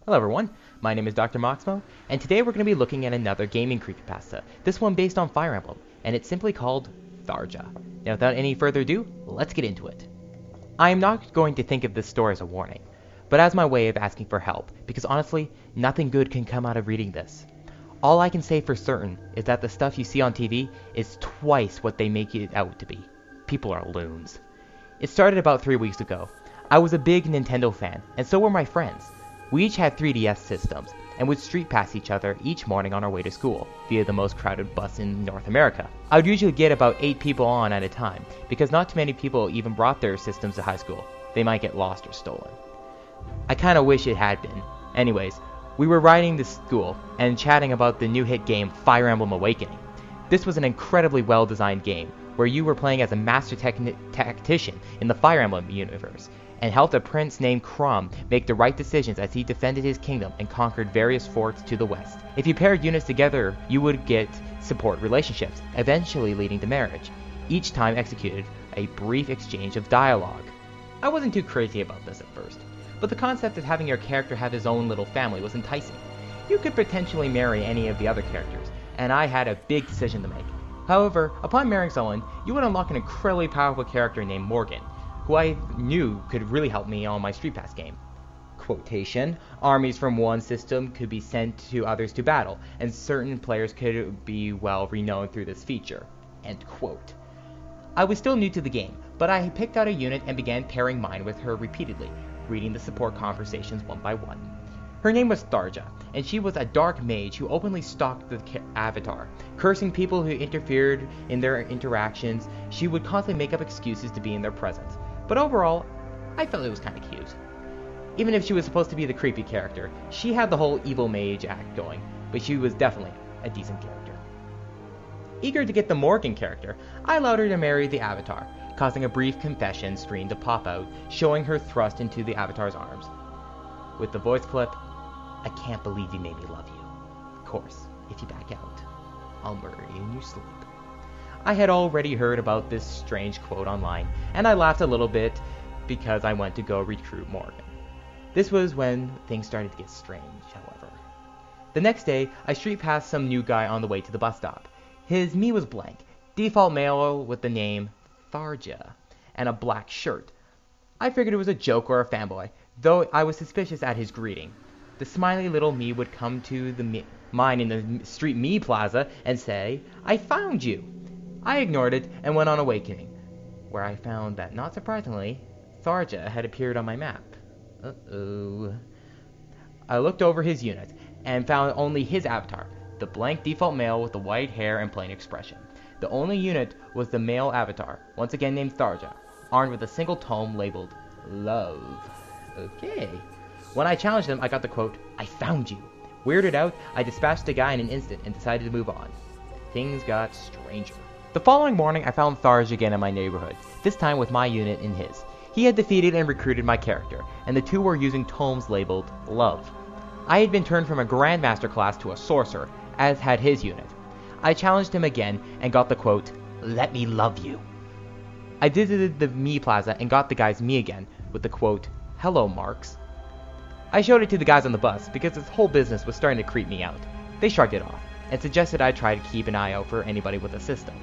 Hello everyone, my name is Dr.Moxmo, and today we're going to be looking at another gaming creepypasta, this one based on Fire Emblem, and it's simply called Tharja. Now without any further ado, let's get into it. I am not going to think of this story as a warning, but as my way of asking for help, because honestly, nothing good can come out of reading this. All I can say for certain is that the stuff you see on TV is twice what they make it out to be. People are loons. It started about 3 weeks ago. I was a big Nintendo fan, and so were my friends. We each had 3DS systems, and would street pass each other each morning on our way to school, via the most crowded bus in North America. I would usually get about 8 people on at a time, because not too many people even brought their systems to high school. They might get lost or stolen. I kinda wish it had been. Anyways, we were riding to school, and chatting about the new hit game Fire Emblem Awakening. This was an incredibly well-designed game, where you were playing as a master tactician in the Fire Emblem universe, and helped a prince named Crom make the right decisions as he defended his kingdom and conquered various forts to the west. If you paired units together, you would get support relationships, eventually leading to marriage. Each time executed a brief exchange of dialogue. I wasn't too crazy about this at first, but the concept of having your character have his own little family was enticing. You could potentially marry any of the other characters, and I had a big decision to make. However, upon marrying someone, you would unlock an incredibly powerful character named Morgan, who I knew could really help me on my Street Pass game. Quotation, armies from one system could be sent to others to battle, and certain players could be well renowned through this feature. End quote. I was still new to the game, but I picked out a unit and began pairing mine with her repeatedly, reading the support conversations one by one. Her name was Tharja, and she was a dark mage who openly stalked the avatar, cursing people who interfered in their interactions. She would constantly make up excuses to be in their presence. But overall, I felt it was kind of cute. Even if she was supposed to be the creepy character, she had the whole evil mage act going, but she was definitely a decent character. Eager to get the Morgan character, I allowed her to marry the avatar, causing a brief confession screen to pop out, showing her thrust into the avatar's arms. With the voice clip, "I can't believe you made me love you. Of course, if you back out, I'll murder you in your sleep." I had already heard about this strange quote online, and I laughed a little bit because I went to go recruit Morgan. This was when things started to get strange, however. The next day, I street passed some new guy on the way to the bus stop. His me was blank, default male with the name Tharja, and a black shirt. I figured it was a joke or a fanboy, though I was suspicious at his greeting. The smiley little me would come to mine in the street me plaza and say, "I found you." I ignored it and went on Awakening, where I found that, not surprisingly, Tharja had appeared on my map. Uh-oh. I looked over his unit and found only his avatar, the blank default male with the white hair and plain expression. The only unit was the male avatar, once again named Tharja, armed with a single tome labeled Love. Okay. When I challenged him, I got the quote, "I found you." Weirded out, I dispatched the guy in an instant and decided to move on. Things got stranger. The following morning, I found Tharja again in my neighborhood, this time with my unit in his. He had defeated and recruited my character, and the two were using tomes labeled Love. I had been turned from a Grandmaster class to a sorcerer, as had his unit. I challenged him again and got the quote, "Let me love you." I visited the me plaza and got the guy's me again, with the quote, "Hello, Marks." I showed it to the guys on the bus because this whole business was starting to creep me out. They shrugged it off, and suggested I try to keep an eye out for anybody with a system.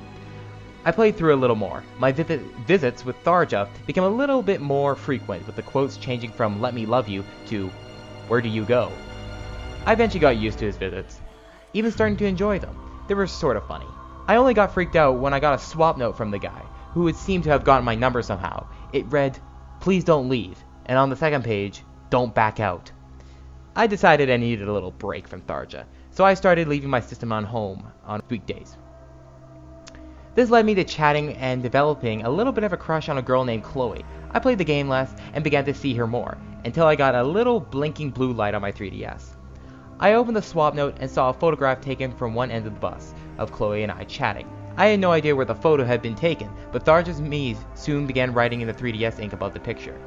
I played through a little more. My visits with Tharja became a little bit more frequent, with the quotes changing from "Let me love you" to "Where do you go?" I eventually got used to his visits, even starting to enjoy them. They were sort of funny. I only got freaked out when I got a swap note from the guy, who would seem to have gotten my number somehow. It read, "Please don't leave," and on the second page, "Don't back out." I decided I needed a little break from Tharja, so I started leaving my system on home on weekdays. This led me to chatting and developing a little bit of a crush on a girl named Chloe. I played the game less and began to see her more, until I got a little blinking blue light on my 3DS. I opened the swap note and saw a photograph taken from one end of the bus, of Chloe and I chatting. I had no idea where the photo had been taken, but Tharja's me soon began writing in the 3DS ink about the picture.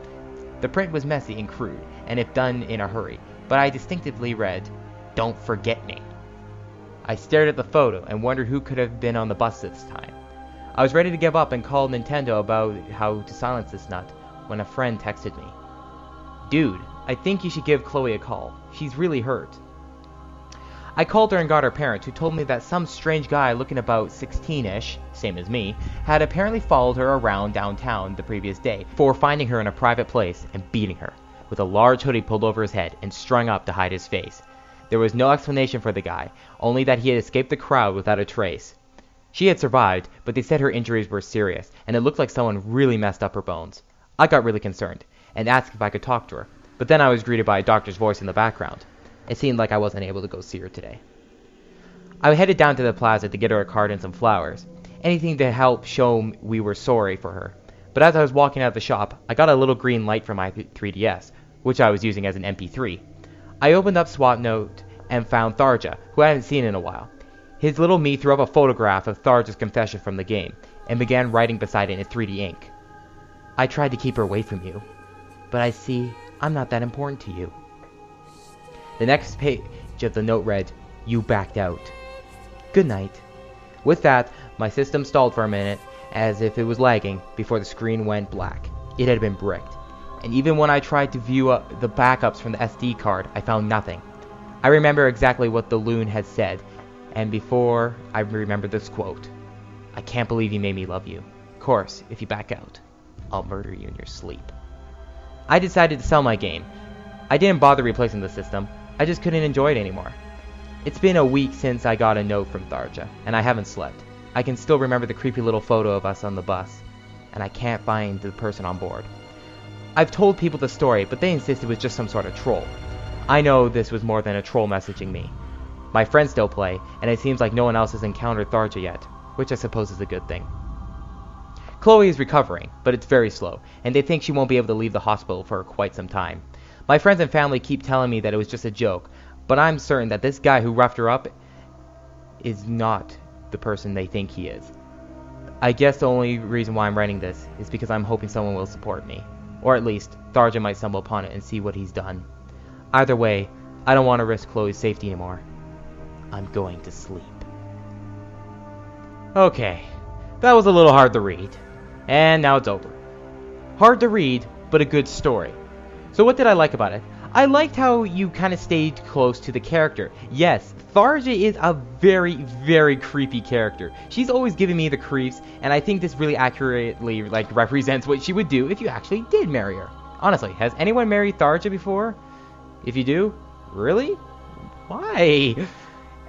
The print was messy and crude, and if done in a hurry, but I distinctively read, "Don't forget me." I stared at the photo and wondered who could have been on the bus this time. I was ready to give up and call Nintendo about how to silence this nut, when a friend texted me. "Dude, I think you should give Chloe a call. She's really hurt. I called her and got her parents, who told me that some strange guy looking about 16-ish, same as me, had apparently followed her around downtown the previous day before finding her in a private place and beating her, with a large hoodie pulled over his head and strung up to hide his face. There was no explanation for the guy, only that he had escaped the crowd without a trace. She had survived, but they said her injuries were serious, and it looked like someone really messed up her bones. I got really concerned, and asked if I could talk to her, but then I was greeted by a doctor's voice in the background. It seemed like I wasn't able to go see her today. I headed down to the plaza to get her a card and some flowers, anything to help show we were sorry for her. But as I was walking out of the shop, I got a little green light from my 3DS, which I was using as an MP3. I opened up Swap Note and found Tharja, who I hadn't seen in a while. His little me threw up a photograph of Tharja's confession from the game, and began writing beside it in 3D ink. I tried to keep her away from you, but I see I'm not that important to you. The next page of the note read, "You backed out. Good night." With that, my system stalled for a minute, as if it was lagging, before the screen went black. It had been bricked, and even when I tried to view the backups from the SD card, I found nothing. I remember exactly what the loon had said, and before I remembered this quote, "I can't believe you made me love you. Of course, if you back out, I'll murder you in your sleep." I decided to sell my game. I didn't bother replacing the system. I just couldn't enjoy it anymore. It's been a week since I got a note from Tharja, and I haven't slept. I can still remember the creepy little photo of us on the bus, and I can't find the person on board. I've told people the story, but they insist it was just some sort of troll. I know this was more than a troll messaging me. My friends still play, and it seems like no one else has encountered Tharja yet, which I suppose is a good thing. Chloe is recovering, but it's very slow, and they think she won't be able to leave the hospital for quite some time. My friends and family keep telling me that it was just a joke, but I'm certain that this guy who roughed her up is not the person they think he is. I guess the only reason why I'm writing this is because I'm hoping someone will support me, or at least Tharja might stumble upon it and see what he's done. Either way, I don't want to risk Chloe's safety anymore. I'm going to sleep. Okay, that was a little hard to read, and now it's over. Hard to read, but a good story. So what did I like about it? I liked how you kind of stayed close to the character. Yes, Tharja is a very, very creepy character. She's always giving me the creeps, and I think this really accurately represents what she would do if you actually did marry her. Honestly, has anyone married Tharja before? If you do, really? Why?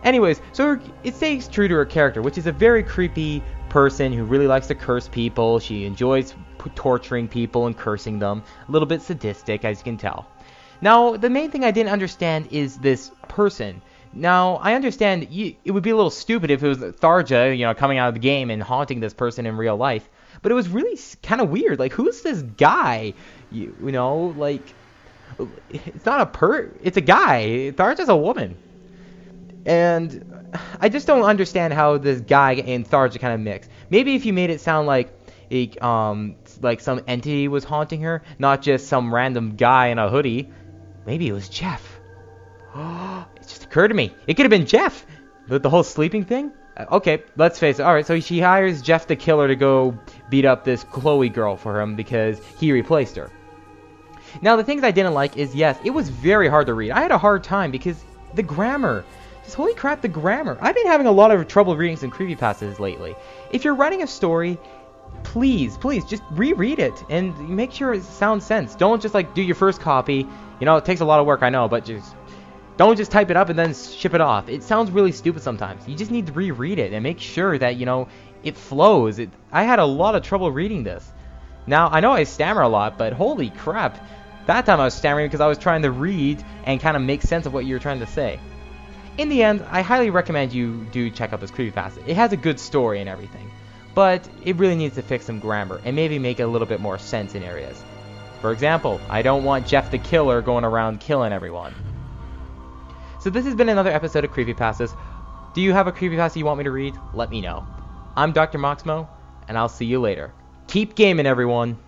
Anyways, so it stays true to her character, which is a very creepy person who really likes to curse people. She enjoys torturing people and cursing them. A little bit sadistic, as you can tell. Now, the main thing I didn't understand is this person. Now, I understand it would be a little stupid if it was Tharja, coming out of the game and haunting this person in real life. But it was really kind of weird. Like, who's this guy? It's not it's a guy. Tharja's a woman. And I just don't understand how this guy and Tharja kind of mix. Maybe if you made it sound like some entity was haunting her, not just some random guy in a hoodie. Maybe it was Jeff. It just occurred to me. It could have been Jeff. With the whole sleeping thing? Okay, let's face it. Alright, so she hires Jeff the killer to go beat up this Chloe girl for him because he replaced her. Now, the things I didn't like is, yes, it was very hard to read. I had a hard time because the grammar. Just holy crap, the grammar. I've been having a lot of trouble reading some creepypastas lately. If you're writing a story, please, just reread it and make sure it sounds sense. Don't just do your first copy. It takes a lot of work, I know, but just don't just type it up and then ship it off. It sounds really stupid sometimes. You just need to reread it and make sure that, it flows. I had a lot of trouble reading this. Now, I know I stammer a lot, but holy crap. That time I was stammering because I was trying to read and kind of make sense of what you were trying to say. In the end, I highly recommend you do check out this creepypasta. It has a good story and everything, but it really needs to fix some grammar and maybe make a little bit more sense in areas. For example, I don't want Jeff the killer going around killing everyone. So this has been another episode of Creepypastas. Do you have a creepypasta you want me to read? Let me know. I'm Dr.Moxmo, and I'll see you later. Keep gaming, everyone!